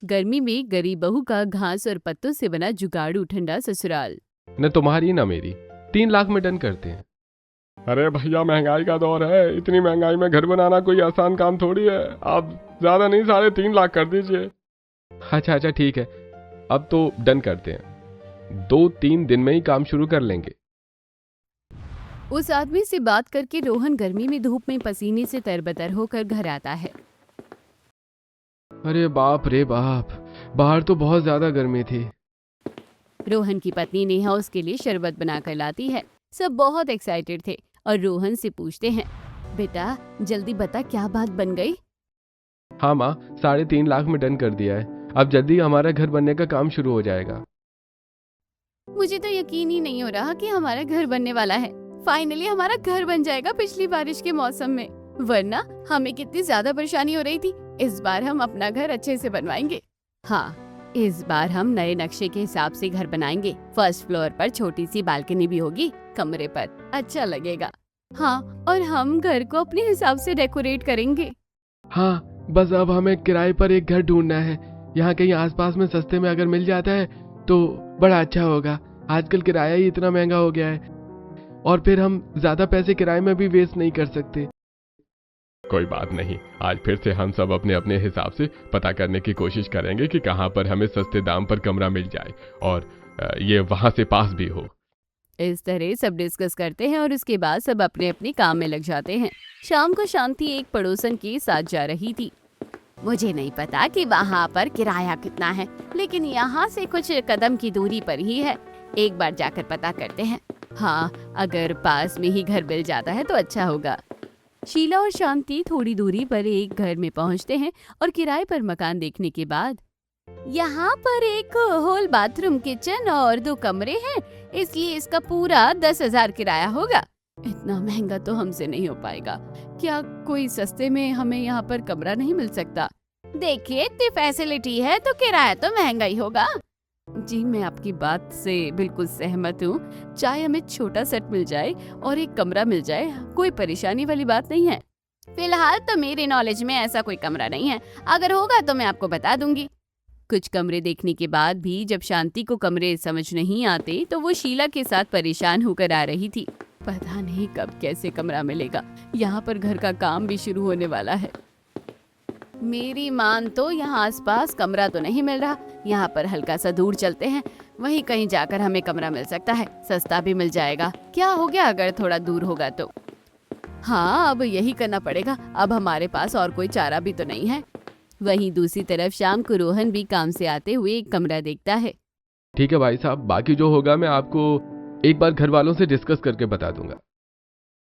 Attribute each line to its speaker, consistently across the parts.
Speaker 1: गर्मी में गरीब बहू का घास और पत्तों से बना जुगाड़ू ठंडा ससुराल।
Speaker 2: न तुम्हारी न मेरी, 3 लाख में डन करते हैं।
Speaker 3: अरे भैया, महंगाई का दौर है, इतनी महंगाई में घर बनाना कोई आसान काम थोड़ी है। आप ज्यादा नहीं 3.5 लाख कर दीजिए।
Speaker 2: अच्छा ठीक है, अब तो डन करते हैं। 2-3 दिन में ही काम शुरू कर लेंगे।
Speaker 1: उस आदमी से बात करके रोहन गर्मी में धूप में पसीने से तरबतर होकर घर आता है।
Speaker 2: अरे बाप रे बाप, बाहर तो बहुत ज्यादा गर्मी थी।
Speaker 1: रोहन की पत्नी नेहा उसके लिए शरबत बनाकर लाती है। सब बहुत एक्साइटेड थे और रोहन से पूछते हैं, बेटा जल्दी बता क्या बात बन गई।
Speaker 2: हाँ माँ, 3.5 लाख में डन कर दिया है। अब जल्दी हमारा घर बनने का काम शुरू हो जाएगा।
Speaker 1: मुझे तो यकीन ही नहीं हो रहा कि हमारा घर बनने वाला है। फाइनली हमारा घर बन जाएगा पिछली बारिश के मौसम में, वरना हमें कितनी ज्यादा परेशानी हो रही थी। इस बार हम अपना घर अच्छे से बनवाएंगे। हाँ, इस बार हम नए नक्शे के हिसाब से घर बनाएंगे। फर्स्ट फ्लोर पर छोटी सी बालकनी भी होगी, कमरे पर अच्छा लगेगा। हाँ, और हम घर को अपने हिसाब से डेकोरेट करेंगे।
Speaker 2: हाँ, बस अब हमें किराए पर एक घर ढूंढना है। यहाँ कहीं आसपास में सस्ते में अगर मिल जाता है तो बड़ा अच्छा होगा। आजकल किराया ही इतना महंगा हो गया है और फिर हम ज्यादा पैसे किराए में भी वेस्ट नहीं कर सकते।
Speaker 3: कोई बात नहीं, आज फिर से हम सब अपने अपने हिसाब से पता करने की कोशिश करेंगे कि कहाँ पर हमें सस्ते दाम पर कमरा मिल जाए और ये वहां से पास भी हो।
Speaker 1: इस तरह सब डिस्कस करते हैं और उसके बाद सब अपने अपने काम में लग जाते हैं। शाम को शांति एक पड़ोसन के साथ जा रही थी। मुझे नहीं पता कि वहाँ पर किराया कितना है, लेकिन यहाँ से कुछ कदम की दूरी पर ही है। एक बार जाकर पता करते हैं। हाँ, अगर पास में ही घर मिल जाता है तो अच्छा होगा। शीला और शांति थोड़ी दूरी पर एक घर में पहुँचते हैं और किराए पर मकान देखने के बाद, यहाँ पर एक हॉल, बाथरूम, किचन और 2 कमरे हैं, इसलिए इसका पूरा 10,000 किराया होगा। इतना महंगा तो हमसे नहीं हो पाएगा। क्या कोई सस्ते में हमें यहाँ पर कमरा नहीं मिल सकता? देखिए, इतनी फैसिलिटी है तो किराया तो महंगा ही होगा। जी, मैं आपकी बात से बिल्कुल सहमत हूँ। चाहे हमें छोटा सेट मिल जाए और एक कमरा मिल जाए, कोई परेशानी वाली बात नहीं है। फिलहाल तो मेरे नॉलेज में ऐसा कोई कमरा नहीं है, अगर होगा तो मैं आपको बता दूंगी। कुछ कमरे देखने के बाद भी जब शांति को कमरे समझ नहीं आते तो वो शीला के साथ परेशान होकर आ रही थी। पता नहीं कब कैसे कमरा मिलेगा, यहाँ पर घर का काम भी शुरू होने वाला है। मेरी मान तो यहाँ आसपास कमरा तो नहीं मिल रहा। यहाँ पर हल्का सा दूर चलते हैं, वहीं कहीं जाकर हमें कमरा मिल सकता है, सस्ता भी मिल जाएगा। क्या हो गया अगर थोड़ा दूर होगा तो? हाँ, अब यही करना पड़ेगा। अब हमारे पास और कोई चारा भी तो नहीं है। वहीं दूसरी तरफ शाम को रोहन भी काम से आते हुए एक कमरा देखता है।
Speaker 2: ठीक है भाई साहब, बाकी जो होगा मैं आपको एक बार घर वालों से डिस्कस करके बता दूंगा।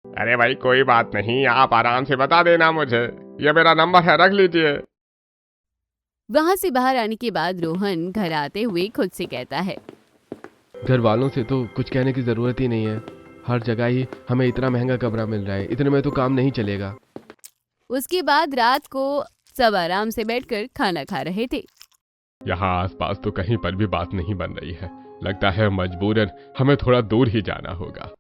Speaker 3: अरे भाई, कोई बात नहीं, आप आराम से बता देना मुझे, ये मेरा नंबर है, रख लीजिए।
Speaker 1: वहाँ से बाहर आने के बाद रोहन घर आते हुए खुद से कहता है,
Speaker 2: घर वालों से तो कुछ कहने की जरूरत ही नहीं है। हर जगह ही हमें इतना महंगा कमरा मिल रहा है, इतने में तो काम नहीं चलेगा।
Speaker 1: उसके बाद रात को सब आराम से बैठकर खाना खा रहे थे।
Speaker 3: यहाँ आसपास तो कहीं पर भी बात नहीं बन रही है, लगता है मजबूरन हमें थोड़ा दूर ही जाना होगा।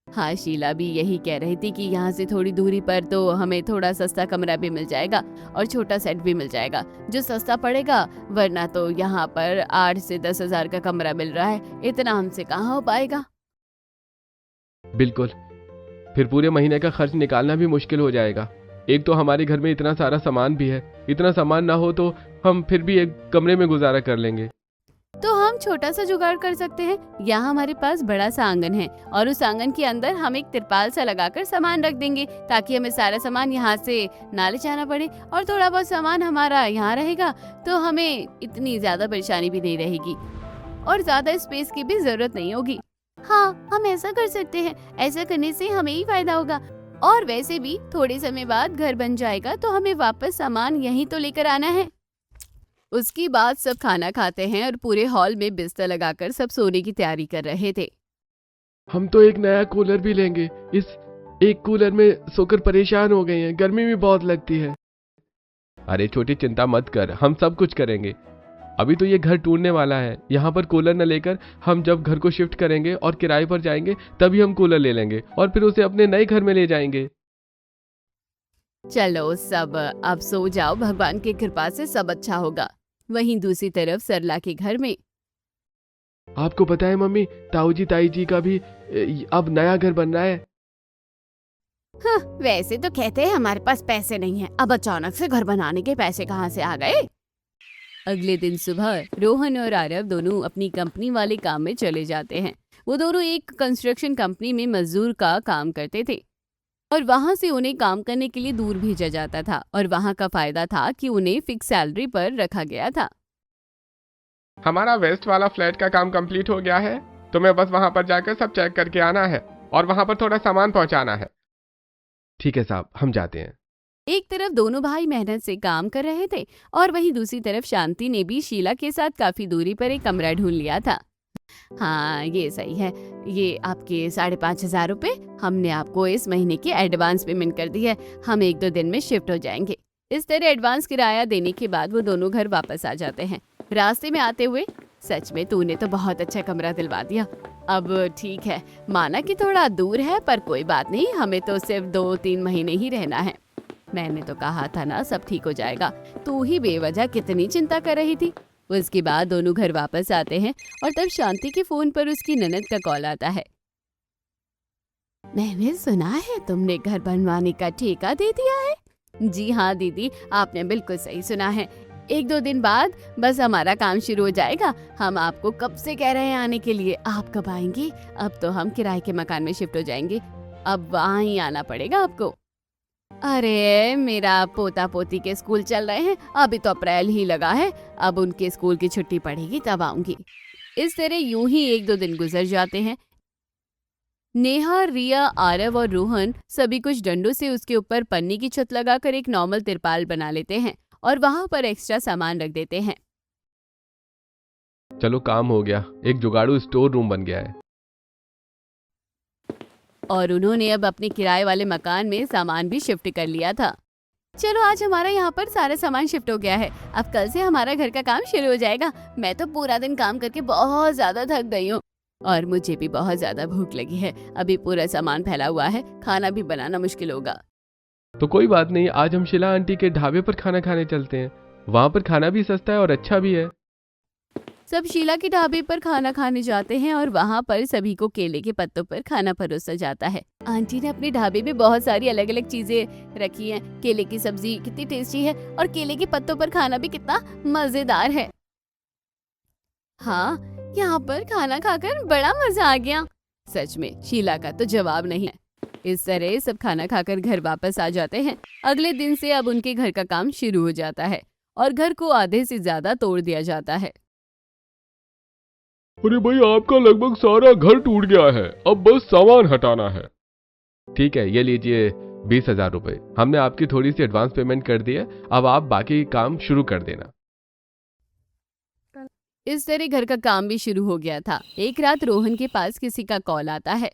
Speaker 1: हाँ, शीला भी यही कह रही थी कि यहाँ से थोड़ी दूरी पर तो हमें थोड़ा सस्ता कमरा भी मिल जाएगा और छोटा सेट भी मिल जाएगा जो सस्ता पड़ेगा, वरना तो यहाँ पर 8 से 10,000 का कमरा मिल रहा है, इतना हमसे कहाँ हो पाएगा।
Speaker 2: बिल्कुल, फिर पूरे महीने का खर्च निकालना भी मुश्किल हो जाएगा। एक तो हमारे घर में इतना सारा सामान भी है, इतना सामान ना हो तो हम फिर भी एक कमरे में गुजारा कर लेंगे।
Speaker 1: तो हम छोटा सा जुगाड़ कर सकते हैं। यहाँ हमारे पास बड़ा सा आंगन है और उस आंगन के अंदर हम एक तिरपाल सा लगाकर सामान रख देंगे, ताकि हमें सारा सामान यहाँ से ना ले जाना पड़े और थोड़ा बहुत सामान हमारा यहाँ रहेगा तो हमें इतनी ज्यादा परेशानी भी नहीं रहेगी और ज्यादा स्पेस की भी जरूरत नहीं होगी। हाँ, हम ऐसा कर सकते हैं। ऐसा करने से हमें ही फायदा होगा और वैसे भी थोड़े समय बाद घर बन जाएगा तो हमें वापस सामान यहीं तो लेकर आना है। उसके बाद सब खाना खाते हैं और पूरे हॉल में बिस्तर लगाकर सब सोने की तैयारी कर रहे थे।
Speaker 2: हम तो एक नया कूलर भी लेंगे, इस एक कूलर में सोकर परेशान हो गए हैं, गर्मी भी बहुत लगती है। अरे छोटी, चिंता मत कर, हम सब कुछ करेंगे। अभी तो ये घर टूटने वाला है, यहाँ पर कूलर न लेकर हम जब घर को शिफ्ट करेंगे और किराए पर जाएंगे तभी हम कूलर ले लेंगे और फिर उसे अपने नए घर में ले जाएंगे।
Speaker 1: चलो सब अब सो जाओ, भगवान की कृपा से सब अच्छा होगा। वहीं दूसरी तरफ सरला के घर में
Speaker 2: आपको पता है मम्मी, ताऊ जी ताई जी का भी अब नया घर बन रहा है।
Speaker 1: हाँ, वैसे तो कहते हैं हमारे पास पैसे नहीं है, अब अचानक से घर बनाने के पैसे कहाँ से आ गए। अगले दिन सुबह रोहन और आरव दोनों अपनी कंपनी वाले काम में चले जाते हैं। वो दोनों एक कंस्ट्रक्शन कंपनी में मजदूर का काम करते थे और वहां से उन्हें काम करने के लिए दूर भेजा जाता था और वहां का फायदा था कि उन्हें फिक्स सैलरी पर रखा गया था।
Speaker 3: हमारा वेस्ट वाला फ्लैट का काम कंप्लीट हो गया है, तुम्हें बस वहां पर जाकर सब चेक करके आना है और वहां पर थोड़ा सामान पहुंचाना है।
Speaker 2: ठीक है साहब, हम जाते हैं।
Speaker 1: एक तरफ दोनों भाई मेहनत से काम कर रहे थे और वहीं दूसरी तरफ शांति ने भी शीला के साथ काफी दूरी पर एक कमरा ढूंढ लिया था। हाँ, ये सही है। ये आपके 5,500 रुपए हमने आपको इस महीने की एडवांस पेमेंट कर दी है। हम 1-2 दिन में शिफ्ट हो जाएंगे। इस तरह एडवांस किराया देने के बाद वो दोनों घर वापस आ जाते हैं। रास्ते में आते हुए, सच में तूने तो बहुत अच्छा कमरा दिलवा दिया। अब ठीक है, माना कि थोड़ा दूर है पर कोई बात नहीं, हमें तो सिर्फ 2-3 महीने ही रहना है। मैंने तो कहा था ना सब ठीक हो जाएगा, तू ही बेवजह कितनी चिंता कर रही थी। उसके बाद दोनों घर वापस आते हैं और तब शांति के फोन पर उसकी ननद का कॉल आता है। मैंने सुना है तुमने घर बनवाने का ठेका दे दिया है। जी हाँ दीदी, आपने बिल्कुल सही सुना है। 1-2 दिन बाद बस हमारा काम शुरू हो जाएगा। हम आपको कब से कह रहे हैं आने के लिए, आप कब आएंगे? अब तो हम किराए के मकान में शिफ्ट हो जाएंगे, अब वहाँ ही आना पड़ेगा आपको। अरे मेरा पोता पोती के स्कूल चल रहे हैं, अभी तो अप्रैल ही लगा है, अब उनके स्कूल की छुट्टी पड़ेगी तब आऊंगी। इस तरह यूं ही 1-2 दिन गुजर जाते हैं। नेहा, रिया, आरव और रोहन सभी कुछ डंडों से उसके ऊपर पन्नी की छत लगाकर एक नॉर्मल तिरपाल बना लेते हैं और वहां पर एक्स्ट्रा सामान रख देते हैं।
Speaker 2: चलो काम हो गया, एक जुगाड़ू स्टोर रूम बन गया है।
Speaker 1: और उन्होंने अब अपने किराए वाले मकान में सामान भी शिफ्ट कर लिया था। चलो आज हमारा यहाँ पर सारा सामान शिफ्ट हो गया है, अब कल से हमारा घर का काम शुरू हो जाएगा। मैं तो पूरा दिन काम करके बहुत ज्यादा थक गई हूँ और मुझे भी बहुत ज्यादा भूख लगी है। अभी पूरा सामान फैला हुआ है, खाना भी बनाना मुश्किल होगा।
Speaker 2: तो कोई बात नहीं, आज हम शीला आंटी के ढाबे पर खाना खाने चलते हैं। वहाँ पर खाना भी सस्ता है और अच्छा भी है।
Speaker 1: सब शीला के ढाबे पर खाना खाने जाते हैं और वहाँ पर सभी को केले के पत्तों पर खाना परोसा जाता है। आंटी ने अपने ढाबे में बहुत सारी अलग अलग चीजें रखी हैं। केले की सब्जी कितनी टेस्टी है और केले के पत्तों पर खाना भी कितना मजेदार है। हाँ, यहाँ पर खाना खाकर बड़ा मजा आ गया। सच में शीला का तो जवाब नहीं है। इस तरह सब खाना खाकर घर वापस आ जाते हैं। अगले दिन से अब उनके घर का काम शुरू हो जाता है और घर को आधे से ज्यादा तोड़ दिया जाता है।
Speaker 3: अरे भाई, आपका लगभग सारा घर टूट गया है, अब बस सामान हटाना है।
Speaker 2: ठीक है, ये लीजिए 20,000 रुपए। हमने आपकी थोड़ी सी एडवांस पेमेंट कर दी है, अब आप बाकी काम शुरू कर देना।
Speaker 1: इस तरह घर का काम भी शुरू हो गया था। एक रात रोहन के पास किसी का कॉल आता है।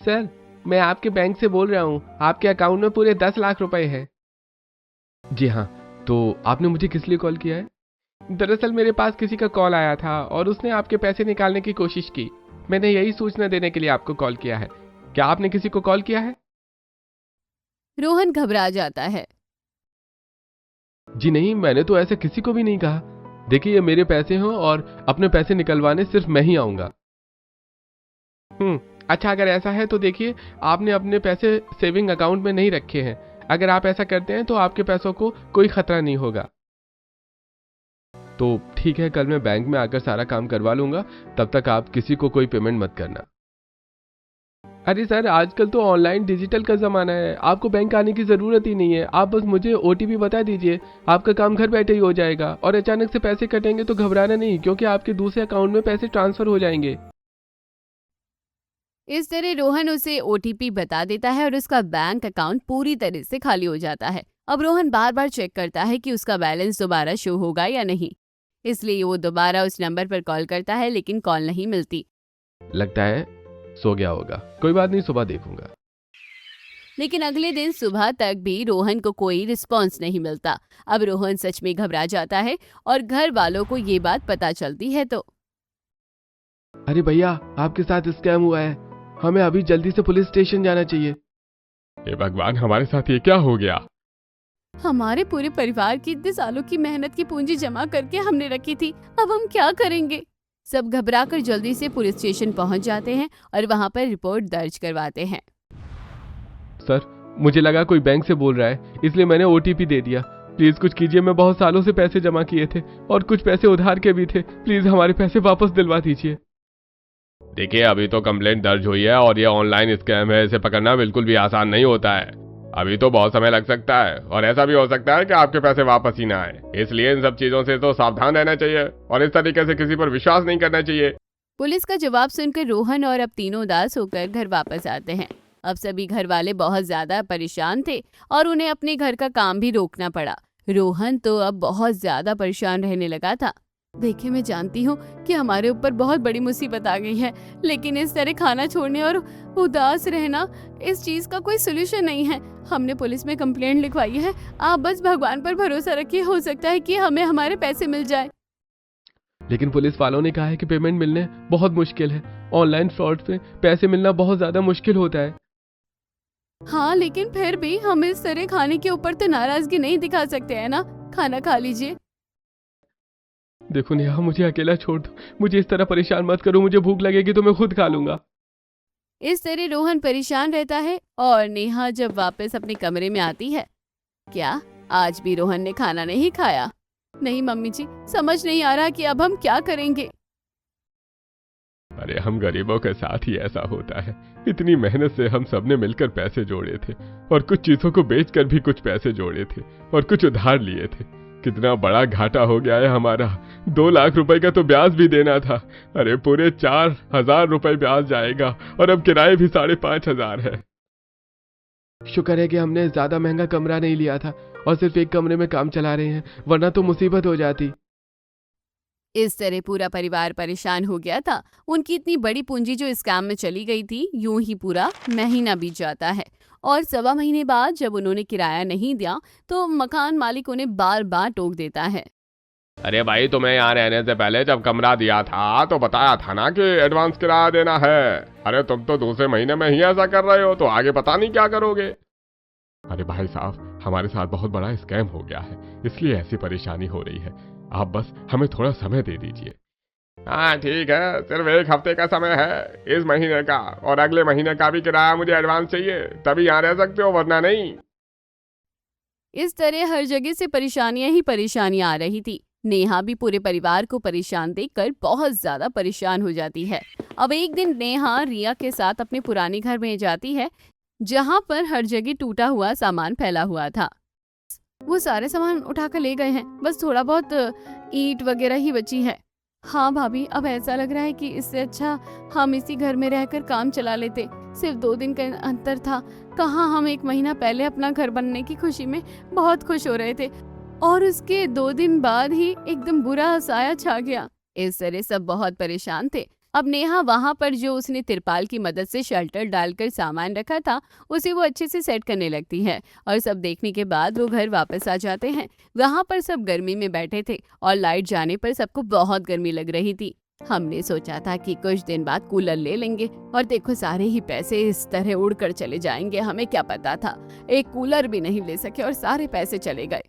Speaker 2: सर, मैं आपके बैंक से बोल रहा हूँ, आपके अकाउंट में पूरे 10 लाख रुपए हैं। जी हाँ, तो आपने मुझे किस लिए कॉल किया है? दरअसल मेरे पास किसी का कॉल आया था और उसने आपके पैसे निकालने की कोशिश की। मैंने यही सूचना देने के लिए आपको कॉल किया है। क्या आपने किसी को कॉल किया है?
Speaker 1: रोहन घबरा जाता है।
Speaker 2: जी नहीं, मैंने तो ऐसे किसी को भी नहीं कहा। देखिए, ये मेरे पैसे हैं और अपने पैसे निकलवाने सिर्फ मैं ही आऊंगा। अच्छा, अगर ऐसा है तो देखिए, आपने अपने पैसे सेविंग अकाउंट में नहीं रखे हैं। अगर आप ऐसा करते हैं तो आपके पैसों को कोई खतरा नहीं होगा। तो ठीक है, कल मैं बैंक में आकर सारा काम करवा लूंगा। तब तक आप किसी को कोई पेमेंट मत करना। अरे सर, आजकल तो ऑनलाइन डिजिटल का जमाना है, आपको बैंक आने की जरूरत ही नहीं है। आप बस मुझे OTP बता दीजिए, आपका काम घर बैठे ही हो जाएगा। और अचानक से पैसे कटेंगे तो घबराना नहीं, क्योंकि आपके दूसरे अकाउंट में पैसे ट्रांसफर हो जाएंगे।
Speaker 1: इस तरह रोहन उसे OTP बता देता है और उसका बैंक अकाउंट पूरी तरह से खाली हो जाता है। अब रोहन बार बार चेक करता है कि उसका बैलेंस दोबारा शो होगा या नहीं, इसलिए वो दोबारा उस नंबर पर कॉल करता है, लेकिन कॉल नहीं मिलती।
Speaker 2: लगता है सो गया होगा, कोई बात नहीं, सुबह देखूंगा।
Speaker 1: लेकिन अगले दिन सुबह तक भी रोहन को कोई रिस्पॉन्स नहीं मिलता। अब रोहन सच में घबरा जाता है और घर वालों को ये बात पता चलती है तो
Speaker 2: अरे भैया, आपके साथ स्कैम हुआ है, हमें अभी जल्दी से पुलिस स्टेशन जाना चाहिए।
Speaker 3: हे भगवान, हमारे साथ ये क्या हो गया?
Speaker 1: हमारे पूरे परिवार की इतने सालों की मेहनत की पूंजी जमा करके हमने रखी थी, अब हम क्या करेंगे? सब घबराकर जल्दी से पुलिस स्टेशन पहुंच जाते हैं और वहां पर रिपोर्ट दर्ज करवाते हैं।
Speaker 2: सर, मुझे लगा कोई बैंक से बोल रहा है, इसलिए मैंने ओटीपी दे दिया। प्लीज कुछ कीजिए, मैं बहुत सालों से पैसे जमा किए थे और कुछ पैसे उधार के भी थे। प्लीज हमारे पैसे वापस दिलवा दीजिए।
Speaker 3: देखिए, अभी तो कंप्लेंट दर्ज हुई है और ये ऑनलाइन स्कैम है, इसे पकड़ना बिल्कुल भी आसान नहीं होता है। अभी तो बहुत समय लग सकता है और ऐसा भी हो सकता है कि आपके पैसे वापस ही ना आए। इसलिए इन सब चीजों से तो सावधान रहना चाहिए और इस तरीके से किसी पर विश्वास नहीं करना चाहिए।
Speaker 1: पुलिस का जवाब सुनकर रोहन और अब तीनों उदास होकर घर वापस आते हैं। अब सभी घर वाले बहुत ज्यादा परेशान थे और उन्हें अपने घर का काम भी रोकना पड़ा। रोहन तो अब बहुत ज्यादा परेशान रहने लगा था। देखिए, मैं जानती हूँ कि हमारे ऊपर बहुत बड़ी मुसीबत आ गई है, लेकिन इस तरह खाना छोड़ने और उदास रहना, इस चीज का कोई सोल्यूशन नहीं है। हमने पुलिस में कंप्लेंट लिखवाई है, आप बस भगवान पर भरोसा रखिए, हो सकता है कि हमें हमारे पैसे मिल जाए।
Speaker 2: लेकिन पुलिस वालों ने कहा है कि पेमेंट मिलने बहुत मुश्किल है। ऑनलाइन फ्रॉड से पैसे मिलना बहुत ज्यादा मुश्किल होता है।
Speaker 1: हाँ, लेकिन फिर भी हम इस तरह खाने के ऊपर तो नाराजगी नहीं दिखा सकते है ना। खाना खा लीजिए।
Speaker 2: देखो नेहा, मुझे अकेला छोड़ दो, मुझे इस तरह परेशान मत करो। मुझे भूख लगेगी तो मैं खुद खा लूंगा।
Speaker 1: इस तरह रोहन परेशान रहता है और नेहा जब वापस अपने कमरे में आती है, क्या आज भी रोहन ने खाना नहीं खाया? नहीं मम्मी जी, समझ नहीं आ रहा कि अब हम क्या करेंगे।
Speaker 3: अरे, हम गरीबों के साथ ही ऐसा होता है। इतनी मेहनत से हम सबने मिलकर पैसे जोड़े थे और कुछ चीजों को बेचकर भी कुछ पैसे जोड़े थे और कुछ उधार लिए थे। कितना बड़ा घाटा हो गया है हमारा। 2 लाख रुपए का तो ब्याज भी देना था। अरे, पूरे 4,000 रुपए ब्याज जाएगा और अब किराए भी 5,500 है।
Speaker 2: शुक्र है कि हमने ज्यादा महंगा कमरा नहीं लिया था और सिर्फ एक कमरे में काम चला रहे हैं, वरना तो मुसीबत हो जाती।
Speaker 1: इस तरह पूरा परिवार परेशान हो गया था। उनकी इतनी बड़ी पूंजी जो स्कैम में चली गई थी, यूं ही पूरा महीना बीत जाता है और 1.25 महीने बाद जब उन्होंने किराया नहीं दिया तो मकान मालिक उन्हें बार बार टोक देता है।
Speaker 3: अरे भाई, तुम्हें यहाँ रहने से पहले जब कमरा दिया था तो बताया था ना कि एडवांस किराया देना है। अरे, तुम तो दूसरे महीने में ही ऐसा कर रहे हो, तो आगे पता नहीं क्या करोगे। अरे भाई साहब, हमारे साथ बहुत बड़ा स्कैम हो गया है, इसलिए ऐसी परेशानी हो रही है। आप बस हमें थोड़ा समय दे दीजिए। हाँ ठीक है, सिर्फ 1 हफ्ते का समय है, इस महीने का और अगले महीने का भी किराया मुझे एडवांस चाहिए, तभी यहाँ रह सकते हो, वरना नहीं।
Speaker 1: इस तरह हर जगह से परेशानियां ही परेशानियां आ रही थी। नेहा भी पूरे परिवार को परेशान देखकर बहुत ज्यादा परेशान हो जाती है। अब एक दिन नेहा रिया के साथ अपने पुराने घर में जाती है, जहां पर हर जगह टूटा हुआ सामान फैला हुआ था। वो सारे सामान उठाकर ले गए हैं, बस थोड़ा बहुत ईंट वगैरह ही बची है। हाँ भाभी, अब ऐसा लग रहा है कि इससे अच्छा हम इसी घर में रहकर काम चला लेते। सिर्फ 2 दिन का अंतर था, कहाँ हम 1 महीना पहले अपना घर बनने की खुशी में बहुत खुश हो रहे थे और उसके 2 दिन बाद ही एकदम बुरा साया छा गया। इस तरह सब बहुत परेशान थे। अब नेहा वहां पर जो उसने तिरपाल की मदद से शेल्टर डालकर सामान रखा था, उसे वो अच्छे से सेट करने लगती है और सब देखने के बाद वो घर वापस आ जाते हैं। वहां पर सब गर्मी में बैठे थे और लाइट जाने पर सबको बहुत गर्मी लग रही थी। हमने सोचा था कि कुछ दिन बाद कूलर ले लेंगे और देखो सारे ही पैसे इस तरह उड़कर चले जाएंगे। हमें क्या पता था, एक कूलर भी नहीं ले सके और सारे पैसे चले गए।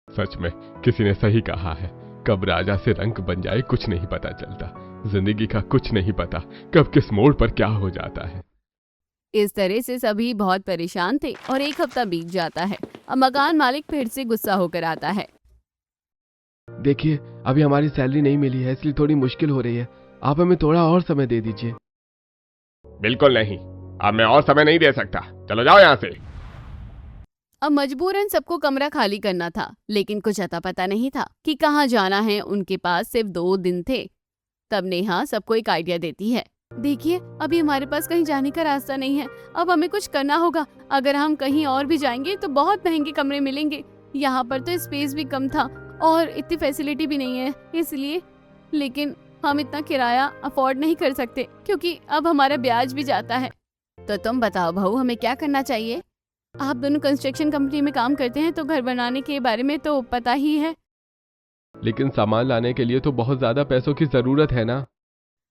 Speaker 3: सच में किसी ने सही कहा है, कब राजा से रंक बन जाए कुछ नहीं पता चलता। जिंदगी का कुछ नहीं पता, कब किस मोड़ पर क्या हो जाता है।
Speaker 1: इस तरह से सभी बहुत परेशान थे और 1 हफ्ता बीत जाता है। अब मकान मालिक फिर से गुस्सा होकर आता है।
Speaker 2: देखिए, अभी हमारी सैलरी नहीं मिली है, इसलिए थोड़ी मुश्किल हो रही है। आप हमें थोड़ा और समय दे दीजिए।
Speaker 3: बिल्कुल नहीं, अब मैं और समय नहीं दे सकता, चलो जाओ यहाँ से।
Speaker 1: अब मजबूरन सबको कमरा खाली करना था, लेकिन कुछ अता पता नहीं था कि कहाँ जाना है। उनके पास सिर्फ 2 दिन थे। तब नेहा सबको एक आइडिया देती है। देखिए, अभी हमारे पास कहीं जाने का रास्ता नहीं है, अब हमें कुछ करना होगा। अगर हम कहीं और भी जाएंगे तो बहुत महंगे कमरे मिलेंगे। यहाँ पर तो स्पेस भी कम था और इतनी फैसिलिटी भी नहीं है, इसलिए। लेकिन हम इतना किराया अफोर्ड नहीं कर सकते क्योंकि अब हमारा ब्याज भी जाता है। तो तुम बताओ बहू, हमें क्या करना चाहिए? आप दोनों कंस्ट्रक्शन कंपनी में काम करते हैं तो घर बनाने के बारे में तो पता ही है।
Speaker 2: लेकिन सामान लाने के लिए तो बहुत ज्यादा पैसों की जरूरत है ना।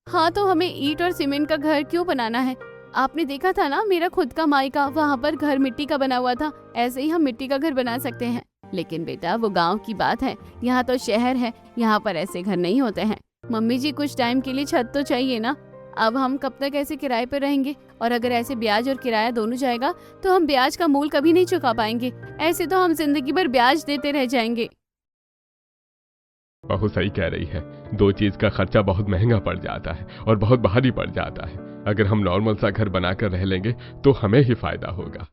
Speaker 1: हाँ, तो हमें ईंट और सीमेंट का घर क्यों बनाना है? आपने देखा था ना मेरा खुद का मायका, वहाँ पर घर मिट्टी का बना हुआ था। ऐसे ही हम मिट्टी का घर बना सकते हैं। लेकिन बेटा वो गांव की बात है, यहाँ तो शहर है, यहाँ पर ऐसे घर नहीं होते हैं। मम्मी जी कुछ टाइम के लिए छत तो चाहिए ना। अब हम कब तक ऐसे किराए पर रहेंगे, और अगर ऐसे ब्याज और किराया दोनों जाएगा तो हम ब्याज का मूल कभी नहीं चुका पाएंगे। ऐसे तो हम जिंदगी भर ब्याज देते रह जाएंगे।
Speaker 3: बहू सही कह रही है, 2 चीज का खर्चा बहुत महंगा पड़ जाता है और बहुत भारी पड़ जाता है। अगर हम नॉर्मल सा घर बनाकर रह लेंगे तो हमें ही फायदा होगा।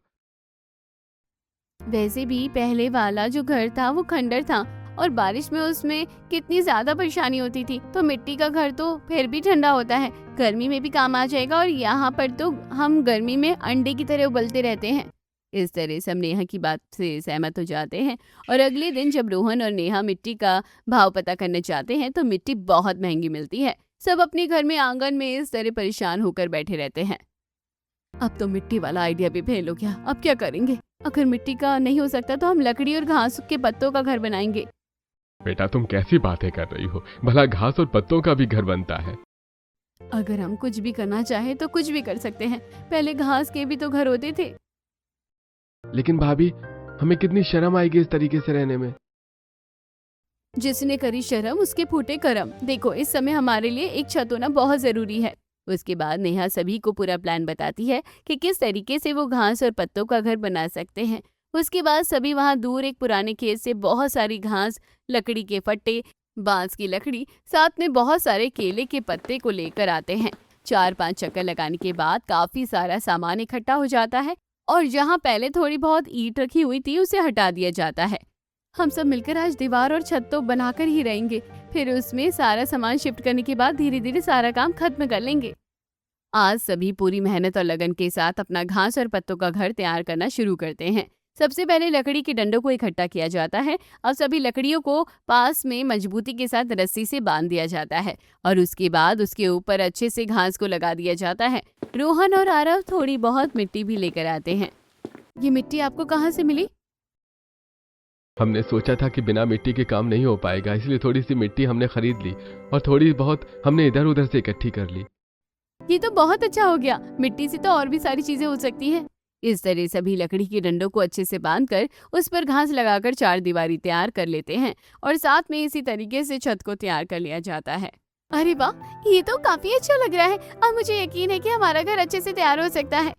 Speaker 1: वैसे भी पहले वाला जो घर था वो खंडर था, और बारिश में उसमें कितनी ज्यादा परेशानी होती थी। तो मिट्टी का घर तो फिर भी ठंडा होता है, गर्मी में भी काम आ जाएगा, और यहाँ पर तो हम गर्मी में अंडे की तरह उबलते रहते हैं। इस तरह से हम नेहा की बात से सहमत हो जाते हैं। और अगले दिन जब रोहन और नेहा मिट्टी का भाव पता करने जाते हैं तो मिट्टी बहुत महंगी मिलती है। सब अपने घर में आंगन में इस तरह परेशान होकर बैठे रहते हैं। अब तो मिट्टी वाला आइडिया भी फेल हो गया, अब क्या करेंगे? अगर मिट्टी का नहीं हो सकता तो हम लकड़ी और घास के पत्तों का घर बनाएंगे।
Speaker 3: बेटा तुम कैसी बातें कर रही हो, भला घास और पत्तों का भी घर बनता है।
Speaker 1: अगर हम कुछ भी करना चाहे तो कुछ भी कर सकते हैं। पहले घास के भी तो घर होते थे।
Speaker 2: लेकिन भाभी, हमें कितनी शर्म आएगी इस तरीके से रहने में।
Speaker 1: जिसने करी शर्म उसके फूटे करम। देखो इस समय हमारे लिए एक छत होना बहुत जरूरी है। उसके बाद नेहा सभी को पूरा प्लान बताती है कि किस तरीके से वो घास और पत्तों का घर बना सकते हैं। उसके बाद सभी वहां दूर एक पुराने खेत से बहुत सारी घास, लकड़ी के फट्टे, बांस की लकड़ी, साथ में बहुत सारे केले के पत्ते को लेकर आते हैं। 4-5 चक्कर लगाने के बाद काफी सारा सामान इकट्ठा हो जाता है, और जहाँ पहले थोड़ी बहुत ईंट रखी हुई थी उसे हटा दिया जाता है। हम सब मिलकर आज दीवार और छत तो बनाकर ही रहेंगे, फिर उसमें सारा सामान शिफ्ट करने के बाद धीरे धीरे सारा काम खत्म कर लेंगे। आज सभी पूरी मेहनत और लगन के साथ अपना घास और पत्तों का घर तैयार करना शुरू करते हैं। सबसे पहले लकड़ी के डंडों को इकट्ठा किया जाता है और सभी लकड़ियों को पास में मजबूती के साथ रस्सी से बांध दिया जाता है, और उसके बाद उसके ऊपर अच्छे से घास को लगा दिया जाता है। रोहन और आरव थोड़ी बहुत मिट्टी भी लेकर आते हैं। ये मिट्टी आपको कहाँ से मिली?
Speaker 2: हमने सोचा था कि बिना मिट्टी के काम नहीं हो पाएगा, इसलिए थोड़ी सी मिट्टी हमने खरीद ली और थोड़ी बहुत हमने इधर उधर से इकट्ठी कर ली।
Speaker 1: ये तो बहुत अच्छा हो गया, मिट्टी से तो और भी सारी चीजें हो सकती हैं। इस तरह सभी लकड़ी के डंडों को अच्छे से बांधकर उस पर घास लगाकर 4 दीवारी तैयार कर लेते हैं, और साथ में इसी तरीके से छत को तैयार कर लिया जाता है। अरे वाह, ये तो काफी अच्छा लग रहा है। अब मुझे यकीन है कि हमारा घर अच्छे से तैयार हो सकता है।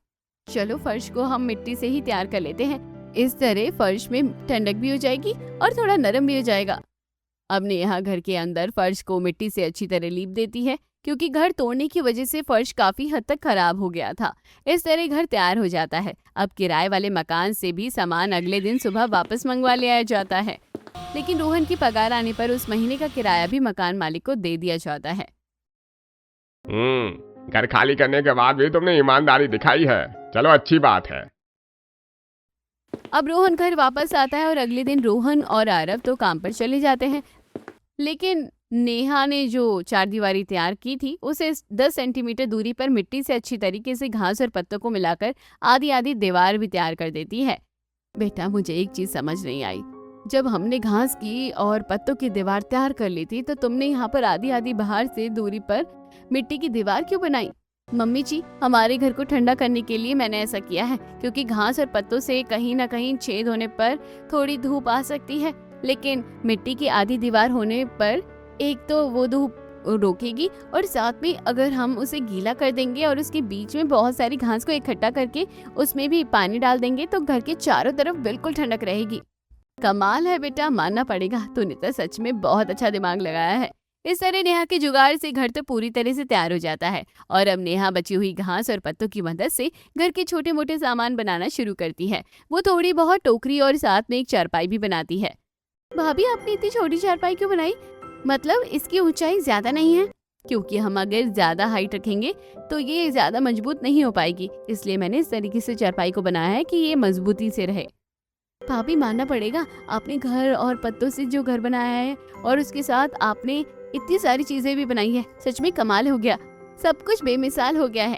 Speaker 1: चलो फर्श को हम मिट्टी से ही तैयार कर लेते हैं। इस तरह फर्श में ठंडक भी हो जाएगी और थोड़ा नरम भी हो जाएगा। अब नेहा घर के अंदर फर्श को मिट्टी से अच्छी तरह लीप देती है, क्योंकि घर तोड़ने की वजह से फर्श काफी हद तक खराब हो गया था। इस तरह घर तैयार हो जाता है। अब किराए वाले मकान से भी सामान अगले दिन सुबह वापस मंगवा लिया जाता है, लेकिन रोहन की पगार आने पर उस महीने का किराया भी मकान मालिक को दे दिया जाता है।
Speaker 3: घर खाली करने के बाद भी तुमने ईमानदारी दिखाई है, चलो अच्छी बात है।
Speaker 1: अब रोहन घर वापस आता है और अगले दिन रोहन और आरव तो काम पर चले जाते हैं, लेकिन नेहा ने जो 4 दीवारी तैयार की थी उसे 10 सेंटीमीटर दूरी पर मिट्टी से अच्छी तरीके से घास और पत्तों को मिलाकर आधी आधी दीवार भी तैयार कर देती है। बेटा मुझे एक चीज समझ नहीं आई, जब हमने घास की और पत्तों की दीवार तैयार कर ली थी तो तुमने यहाँ पर आधी आधी बाहर से दूरी पर मिट्टी की दीवार क्यों बनाई? मम्मी जी, हमारे घर को ठंडा करने के लिए मैंने ऐसा किया है, क्योंकि घास और पत्तों से कहीं ना कहीं छेद होने पर थोड़ी धूप आ सकती है, लेकिन मिट्टी की आधी दीवार होने पर एक तो वो धूप रोकेगी, और साथ में अगर हम उसे गीला कर देंगे और उसके बीच में बहुत सारी घास को इकट्ठा करके उसमें भी पानी डाल देंगे तो घर के चारों तरफ बिल्कुल ठंडक रहेगी। कमाल है बेटा, मानना पड़ेगा, तूने तो सच में बहुत अच्छा दिमाग लगाया है। इस तरह नेहा के जुगाड़ से घर तो पूरी तरह से तैयार हो जाता है, और अब नेहा बची हुई घास और पत्तों की मदद से घर के छोटे मोटे सामान बनाना शुरू करती है। वो थोड़ी बहुत टोकरी और साथ में एक चारपाई भी बनाती है। भाभी, आपने इतनी छोटी चारपाई क्यों बनाई? मतलब इसकी ऊंचाई ज्यादा नहीं है, क्योंकि हम अगर ज्यादा हाइट रखेंगे तो ये ज्यादा मजबूत नहीं हो पाएगी, इसलिए मैंने इस तरीके से चारपाई को बनाया है कि ये मजबूती से रहे। भाभी, मानना पड़ेगा, आपने घर और पत्तों से जो घर बनाया है और उसके साथ आपने इतनी सारी चीजें भी बनाई है, सच में कमाल हो गया, सब कुछ बेमिसाल हो गया है।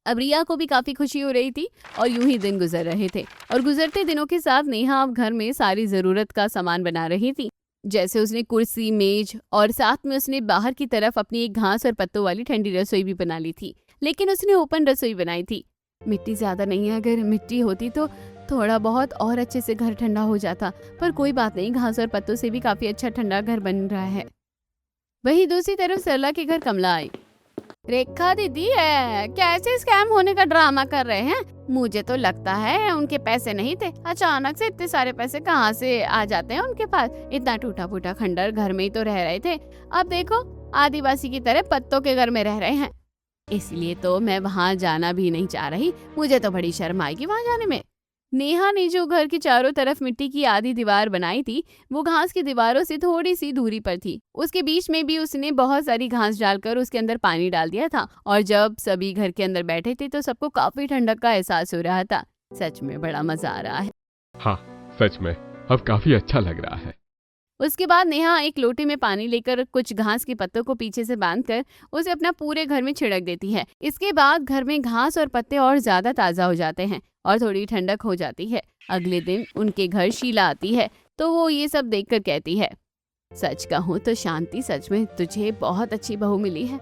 Speaker 1: अब रिया को भी काफी खुशी हो रही थी और यूं ही दिन गुजर रहे थे, और गुजरते दिनों के साथ नेहा अब घर में सारी जरूरत का सामान बना रही थी। जैसे उसने कुर्सी, मेज और साथ में उसने बाहर की तरफ अपनी एक घास और पत्तों वाली ठंडी रसोई भी बना ली थी। लेकिन उसने ओपन रसोई बनाई थी। मिट्टी ज्यादा नहीं है, अगर मिट्टी होती तो थोड़ा बहुत और अच्छे से घर ठंडा हो जाता, पर कोई बात नहीं, घास और पत्तों से भी काफी अच्छा ठंडा घर बन रहा है। वहीं दूसरी तरफ सरला के घर कमला आई। रेखा दीदी है, कैसे स्कैम होने का ड्रामा कर रहे हैं? मुझे तो लगता है उनके पैसे नहीं थे, अचानक से इतने सारे पैसे कहाँ से आ जाते हैं उनके पास। इतना टूटा फूटा खंडर घर में ही तो रह रहे थे, अब देखो आदिवासी की तरह पत्तों के घर में रह रहे हैं। इसलिए तो मैं वहां जाना भी नहीं चाह रही, मुझे तो बड़ी शर्म आएगी वहां जाने में। नेहा ने जो घर के चारों तरफ मिट्टी की आधी दीवार बनाई थी, वो घास की दीवारों से थोड़ी सी दूरी पर थी। उसके बीच में भी उसने बहुत सारी घास डालकर उसके अंदर पानी डाल दिया था, और जब सभी घर के अंदर बैठे थे तो सबको काफी ठंडक का एहसास हो रहा था। सच में बड़ा मजा आ रहा है।
Speaker 3: हाँ सच में अब काफी अच्छा लग रहा है।
Speaker 1: उसके बाद नेहा एक लोटे में पानी लेकर कुछ घास के पत्तों को पीछे से बांधकर उसे अपना पूरे घर में छिड़क देती है। इसके बाद घर में घास और पत्ते और ज्यादा ताजा हो जाते हैं और थोड़ी ठंडक हो जाती है। अगले दिन उनके घर शीला आती है तो वो ये सब देखकर कहती है, सच कहूँ तो शांति, सच में तुझे बहुत अच्छी बहू मिली है,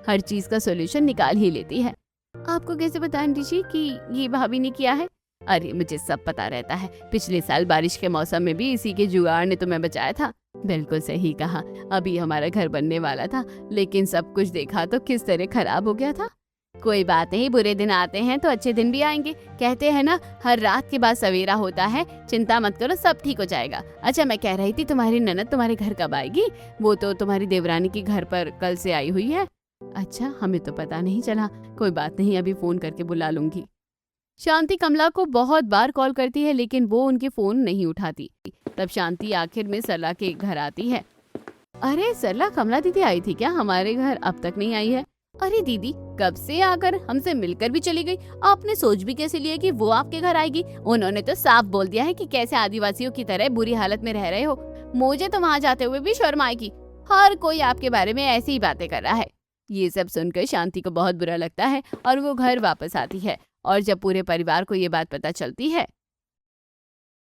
Speaker 1: हर चीज का सोल्यूशन निकाल ही लेती है। आपको कैसे पता आंटी जी कि ये भाभी ने किया है? अरे मुझे सब पता रहता है, पिछले साल बारिश के मौसम में भी इसी के जुगाड़ ने तुम्हें बचाया था। बिल्कुल सही कहा, अभी हमारा घर बनने वाला था, लेकिन सब कुछ देखा तो किस तरह खराब हो गया था। कोई बात नहीं, बुरे दिन आते हैं तो अच्छे दिन भी आएंगे, कहते हैं ना हर रात के बाद सवेरा होता है, चिंता मत करो सब ठीक हो जाएगा। अच्छा मैं कह रही थी तुम्हारी ननद तुम्हारे घर कब आएगी? वो तो तुम्हारी देवरानी के घर पर कल से आई हुई है। अच्छा हमें तो पता नहीं चला, कोई बात नहीं, अभी फोन करके बुला लूंगी। शांति कमला को बहुत बार कॉल करती है लेकिन वो उनके फोन नहीं उठाती। तब शांति आखिर में सरला के घर आती है। अरे सरला, कमला दीदी आई थी क्या हमारे घर? अब तक नहीं आई है। अरे दीदी कब से आकर हमसे मिलकर भी चली गई, आपने सोच भी कैसे लिया कि वो आपके घर आएगी? उन्होंने तो साफ बोल दिया है कि कैसे आदिवासियों की तरह बुरी हालत में रह रहे हो। मुझे तो वहाँ जाते हुए भी शर्म आएगी, हर कोई आपके बारे में ऐसी ही बातें कर रहा है। ये सब सुनकर शांति को बहुत बुरा लगता है और वो घर वापस आती है। और जब पूरे परिवार को ये बात पता चलती है,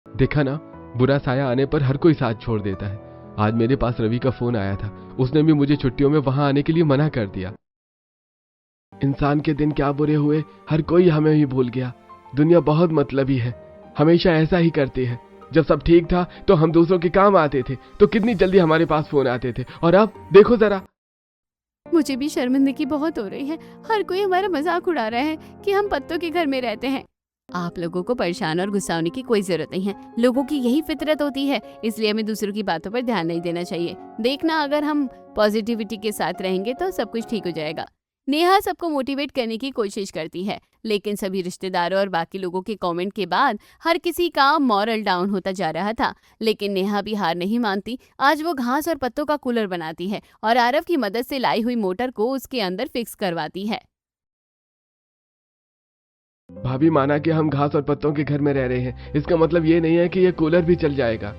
Speaker 2: देखा ना, बुरा साया आने पर हर कोई साथ छोड़ देता है। आज मेरे पास रवि का फोन आया था, उसने भी मुझे छुट्टियों में वहां आने के लिए मना कर दिया। इंसान के दिन क्या बुरे हुए, हर कोई हमें ही भूल गया। दुनिया बहुत मतलबी है, हमेशा ऐसा ही करती है। जब सब ठीक था तो हम दूसरों के काम आते थे, तो कितनी जल्दी हमारे पास फोन आते थे, और अब देखो जरा।
Speaker 1: मुझे भी शर्मिंदगी बहुत हो रही है, हर कोई हमारा मजाक उड़ा रहा है कि हम पत्तों के घर में रहते हैं। आप लोगों को परेशान और गुस्सा होने की कोई जरूरत नहीं है, लोगों की यही फितरत होती है, इसलिए हमें दूसरों की बातों पर ध्यान नहीं देना चाहिए। देखना अगर हम पॉजिटिविटी के साथ रहेंगे तो सब कुछ ठीक हो जाएगा। नेहा सबको मोटिवेट करने की कोशिश करती है, लेकिन सभी रिश्तेदारों और बाकी लोगों के कमेंट के बाद हर किसी का मॉरल डाउन होता जा रहा था। लेकिन नेहा भी हार नहीं मानती। आज वो घास और पत्तों का कूलर बनाती है और आरव की मदद से लाई हुई मोटर को उसके अंदर फिक्स करवाती है।
Speaker 2: भाभी माना कि हम घास और पत्तों के घर में रह रहे हैं, इसका मतलब ये नहीं है कि ये कूलर भी चल जाएगा।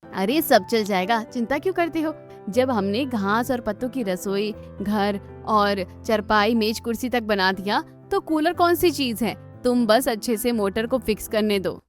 Speaker 1: अरे सब चल जाएगा, चिंता क्यों करते हो? जब हमने घास और पत्तों की रसोई, घर और चरपाई, मेज, कुर्सी तक बना दिया तो कूलर कौन सी चीज है? तुम बस अच्छे से मोटर को फिक्स करने दो।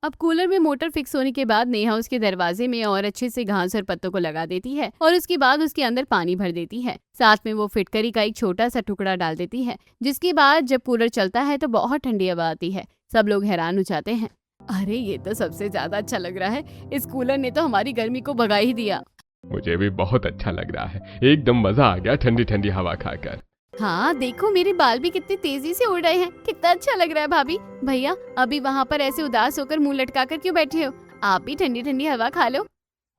Speaker 1: अब कूलर में मोटर फिक्स होने के बाद नेहा उसके दरवाजे में और अच्छे से घास और पत्तों को लगा देती है और उसके बाद उसके अंदर पानी भर देती है। साथ में वो फिटकरी का एक छोटा सा टुकड़ा डाल देती है, जिसके बाद जब कूलर चलता है तो बहुत ठंडी हवा आती है। सब लोग हैरान हो जाते हैं। अरे ये तो सबसे ज्यादा अच्छा लग रहा है, इस कूलर ने तो हमारी गर्मी को भगा ही दिया।
Speaker 3: मुझे भी बहुत अच्छा लग रहा है, एकदम मजा आ गया ठंडी ठंडी हवा खाकर।
Speaker 1: हाँ देखो मेरे बाल भी कितनी तेजी से उड़ रहे हैं, कितना अच्छा लग रहा है। भाभी भैया अभी वहाँ पर ऐसे उदास होकर मुंह लटका कर क्यों बैठे हो? आप भी ठंडी ठंडी हवा खा लो।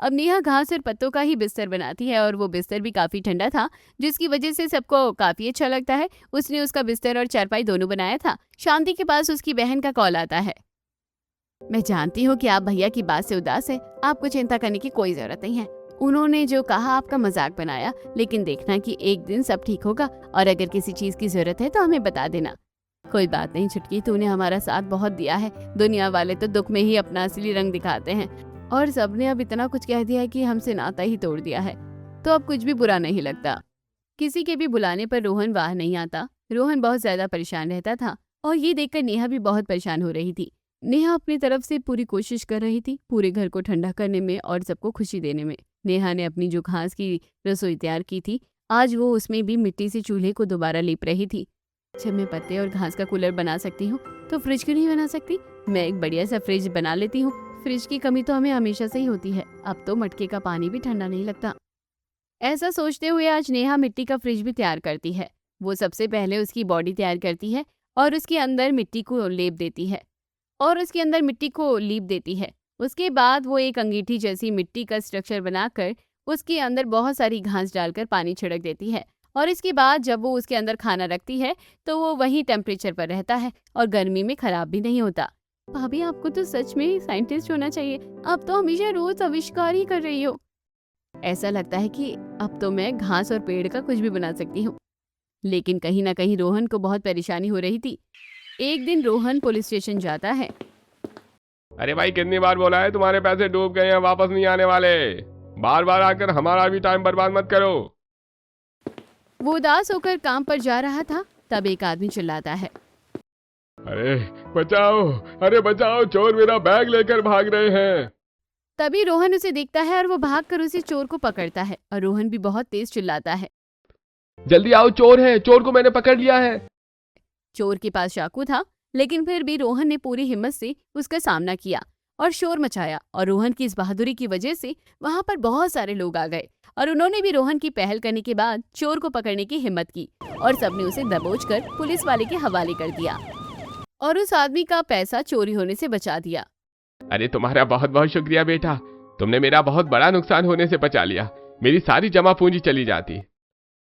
Speaker 1: अब नेहा घास और पत्तों का ही बिस्तर बनाती है और वो बिस्तर भी काफी ठंडा था, जिसकी वजह से सबको काफी अच्छा लगता है। उसने उसका बिस्तर और चारपाई दोनों बनाया था। शांति के पास उसकी बहन का कॉल आता है। मैं जानती हूँ कि आप भैया की बात से उदास है, आपको चिंता करने की कोई जरूरत नहीं है। उन्होंने जो कहा आपका मजाक बनाया, लेकिन देखना कि एक दिन सब ठीक होगा और अगर किसी चीज की जरूरत है तो हमें बता देना। कोई बात नहीं छुटकी, तूने हमारा साथ बहुत दिया है। दुनिया वाले तो दुख में ही अपना असली रंग दिखाते हैं और सबने अब इतना कुछ कह दिया है कि हमसे नाता ही तोड़ दिया है, तो अब कुछ भी बुरा नहीं लगता। किसी के भी बुलाने पर रोहन वाह नहीं आता। रोहन बहुत ज्यादा परेशान रहता था और ये देखकर नेहा भी बहुत परेशान हो रही थी। नेहा अपनी तरफ से पूरी कोशिश कर रही थी पूरे घर को ठंडा करने में और सबको खुशी देने में। नेहा ने अपनी जो घास की रसोई तैयार की थी आज वो उसमें भी मिट्टी से चूल्हे को दोबारा लीप रही थी। जब मैं पत्ते और घास का कूलर बना सकती हूँ तो फ्रिज क्यों नहीं बना सकती? मैं एक बढ़िया सा फ्रिज बना लेती हूँ। फ्रिज की कमी तो हमें हमेशा से ही होती है। अब तो मटके का पानी भी ठंडा नहीं लगता। ऐसा सोचते हुए आज नेहा मिट्टी का फ्रिज भी तैयार करती है। वो सबसे पहले उसकी बॉडी तैयार करती है और उसके अंदर मिट्टी को लेप देती है उसके बाद वो एक अंगीठी जैसी मिट्टी का स्ट्रक्चर बनाकर उसके अंदर बहुत सारी घास डालकर पानी छिड़क देती है और इसके बाद जब वो उसके अंदर खाना रखती है तो वो वही टेम्परेचर पर रहता है और गर्मी में खराब भी नहीं होता। भाभी, आपको तो सच में साइंटिस्ट होना चाहिए। आप तो हमेशा रोज आविष्कार ही कर रही हो। ऐसा लगता है कि अब तो मैं घास और पेड़ का कुछ भी बना सकती हूँ। लेकिन कहीं ना कहीं रोहन को बहुत परेशानी हो रही थी। एक दिन रोहन पुलिस स्टेशन जाता है।
Speaker 3: अरे भाई, कितनी बार बोला है, तुम्हारे पैसे डूब गए हैं, वापस नहीं आने वाले। बार बार आकर हमारा भी टाइम बर्बाद मत करो।
Speaker 1: वो उदास होकर काम पर जा रहा था, तब एक आदमी चिल्लाता है,
Speaker 3: अरे बचाओ, अरे बचाओ, चोर मेरा बैग लेकर भाग रहे हैं।
Speaker 1: तभी रोहन उसे देखता है और वो भागकर उसे चोर को पकड़ता है और रोहन भी बहुत तेज चिल्लाता है,
Speaker 2: जल्दी आओ, चोर है, चोर को मैंने पकड़ लिया है।
Speaker 1: चोर के पास चाकू था, लेकिन फिर भी रोहन ने पूरी हिम्मत से उसका सामना किया और शोर मचाया और रोहन की इस बहादुरी की वजह से वहां पर बहुत सारे लोग आ गए और उन्होंने भी रोहन की पहल करने के बाद चोर को पकड़ने की हिम्मत की और सबने उसे दबोचकर पुलिस वाले के हवाले कर दिया और उस आदमी का पैसा चोरी होने से बचा दिया।
Speaker 3: अरे तुम्हारा बहुत बहुत शुक्रिया बेटा, तुमने मेरा बहुत बड़ा नुकसान होने से बचा लिया। मेरी सारी जमा पूंजी चली जाती।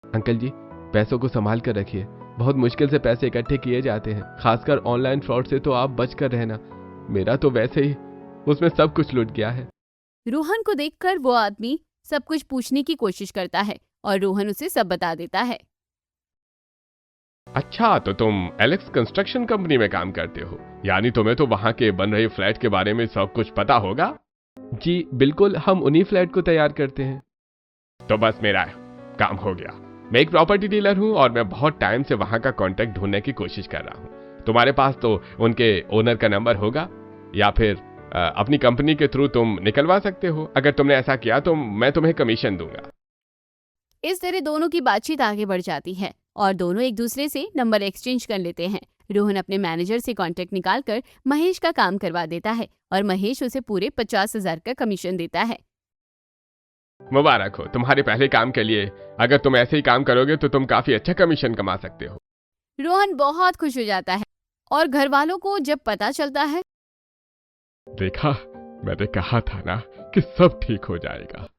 Speaker 2: अंकल जी, पैसों को संभाल कर रखिए। बहुत मुश्किल से पैसे इकट्ठे किए जाते हैं, खासकर ऑनलाइन फ्रॉड से तो आप बच कर रहना। मेरा तो वैसे ही उसमें सब कुछ लुट गया है।
Speaker 1: रोहन को देखकर वो आदमी सब कुछ पूछने की कोशिश करता है और रोहन उसे सब बता देता है।
Speaker 3: अच्छा, तो तुम एलेक्स कंस्ट्रक्शन कंपनी में काम करते हो, यानी तुम्हें तो वहां के बन रहे फ्लैट के बारे में सब कुछ पता होगा।
Speaker 2: जी बिल्कुल, हम उन्हीं फ्लैट को तैयार करते हैं।
Speaker 3: तो बस मेरा काम हो गया। मैं एक प्रॉपर्टी डीलर हूं और मैं बहुत टाइम से वहां का कांटेक्ट ढूंढने की कोशिश कर रहा हूं। तुम्हारे पास तो उनके ओनर का नंबर होगा, या फिर अपनी कंपनी के थ्रू तुम निकलवा सकते हो। अगर तुमने ऐसा किया तो मैं तुम्हें कमीशन दूंगा।
Speaker 1: इस तरह दोनों की बातचीत आगे बढ़ जाती है और दोनों एक दूसरे से नंबर एक्सचेंज कर लेते हैं। रोहन अपने मैनेजर से कांटेक्ट निकालकर महेश का काम करवा देता है और महेश उसे पूरे 50,000 का कमीशन देता है।
Speaker 3: मुबारक हो तुम्हारे पहले काम के लिए। अगर तुम ऐसे ही काम करोगे तो तुम काफी अच्छा कमीशन कमा सकते हो।
Speaker 1: रोहन बहुत खुश हो जाता है और घर वालों को जब पता चलता है,
Speaker 3: देखा, मैंने कहा था ना कि सब ठीक हो जाएगा।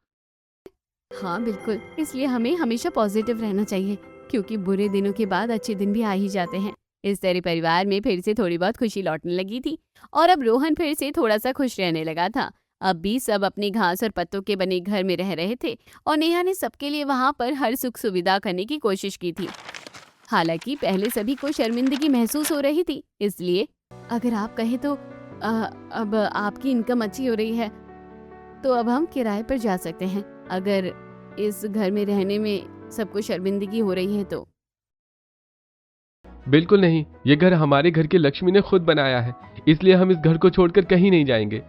Speaker 1: हाँ बिल्कुल, इसलिए हमें हमेशा पॉजिटिव रहना चाहिए, क्योंकि बुरे दिनों के बाद अच्छे दिन भी आ ही जाते हैं। इस तरह परिवार में फिर से थोड़ी बहुत खुशी लौटने लगी थी और अब रोहन फिर से थोड़ा सा खुश रहने लगा था। अब भी सब अपनी घास और पत्तों के बने घर में रह रहे थे और नेहा ने सबके लिए वहां पर हर सुख सुविधा करने की कोशिश की थी। हालांकि पहले सभी को शर्मिंदगी महसूस हो रही थी, इसलिए अगर आप कहें तो अब आपकी इनकम अच्छी हो रही है तो अब हम किराए पर जा सकते हैं। अगर इस घर में रहने में सबको शर्मिंदगी हो रही है तो।
Speaker 2: बिल्कुल नहीं, ये घर हमारे घर की लक्ष्मी ने खुद बनाया है, इसलिए हम इस घर को छोड़कर कहीं नहीं जाएंगे।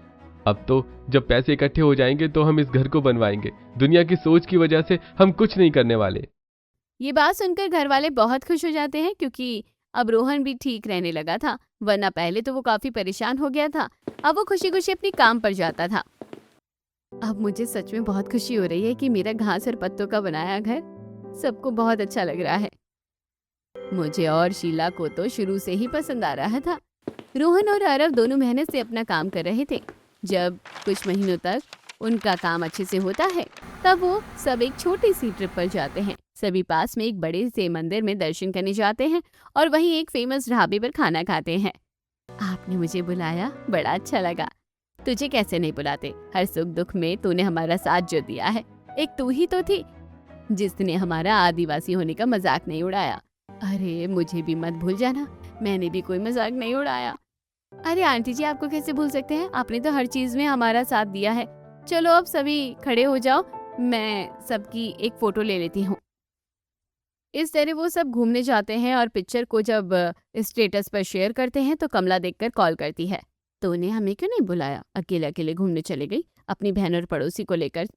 Speaker 2: अब तो जब पैसे इकट्ठे हो जाएंगे तो हम इस घर को बनवाएंगे। दुनिया की सोच की वजह से हम कुछ नहीं करने वाले।
Speaker 1: ये बात सुनकर घर वाले बहुत खुश हो जाते हैं, क्योंकि अब रोहन भी ठीक रहने लगा था, वरना पहले तो वो काफी परेशान हो गया था। अब वो खुशी खुशी अपने काम पर जाता था। अब मुझे सच में बहुत खुशी हो रही है कि मेरा घास और पत्तों का बनाया घर सबको बहुत अच्छा लग रहा है। मुझे और शीला को तो शुरू से ही पसंद आ रहा था। रोहन और अरब दोनों मेहनत से अपना काम कर रहे थे। जब कुछ महीनों तक उनका काम अच्छे से होता है, तब वो सब एक छोटी सी ट्रिप पर जाते हैं। सभी पास में एक बड़े से मंदिर में दर्शन करने जाते हैं और वहीं एक फेमस ढाबे पर खाना खाते हैं। आपने मुझे बुलाया, बड़ा अच्छा लगा। तुझे कैसे नहीं बुलाते, हर सुख दुख में तूने हमारा साथ जो दिया है। एक तू ही तो थी जिसने हमारा आदिवासी होने का मजाक नहीं उड़ाया। अरे मुझे भी मत भूल जाना, मैंने भी कोई मजाक नहीं उड़ाया। अरे आंटी जी, आपको कैसे भूल सकते हैं, आपने तो हर चीज में हमारा साथ दिया है। चलो अब सभी खड़े हो जाओ, मैं सबकी एक फोटो ले लेती हूँ। इस तरह वो सब घूमने जाते हैं और पिक्चर को जब स्टेटस पर शेयर करते हैं तो कमला देखकर कॉल करती है, तूने हमें क्यों नहीं बुलाया, अकेले अकेले घूमने चले गई अपनी बहन और पड़ोसी को लेकर।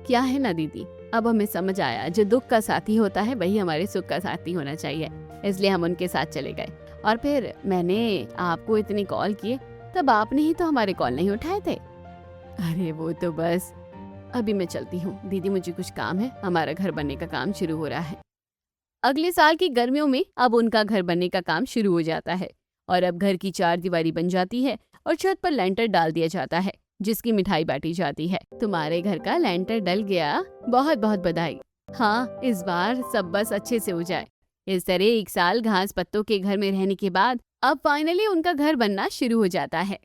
Speaker 1: क्या है ना दीदी, अब हमें समझ आया जो दुख का साथी होता है वही हमारे सुख का साथी होना चाहिए। इसलिए हम उनके साथ चले गए। और फिर मैंने आपको इतनी कॉल किए, तब आपने ही तो हमारे कॉल नहीं उठाए थे। अरे वो तो बस, अभी मैं चलती हूँ दीदी, मुझे कुछ काम है, हमारा घर बनने का काम शुरू हो रहा है। अगले साल की गर्मियों में अब उनका घर बनने का काम शुरू हो जाता है और अब घर की 4 दीवारी बन जाती है और छत पर लेंटर डाल दिया जाता है, जिसकी मिठाई बांटी जाती है। तुम्हारे घर का लेंटर डल गया, बहुत बहुत बधाई। हाँ, इस बार सब बस अच्छे से हो जाए। इस तरह 1 साल घास पत्तों के घर में रहने के बाद अब फाइनली उनका घर बनना शुरू हो जाता है।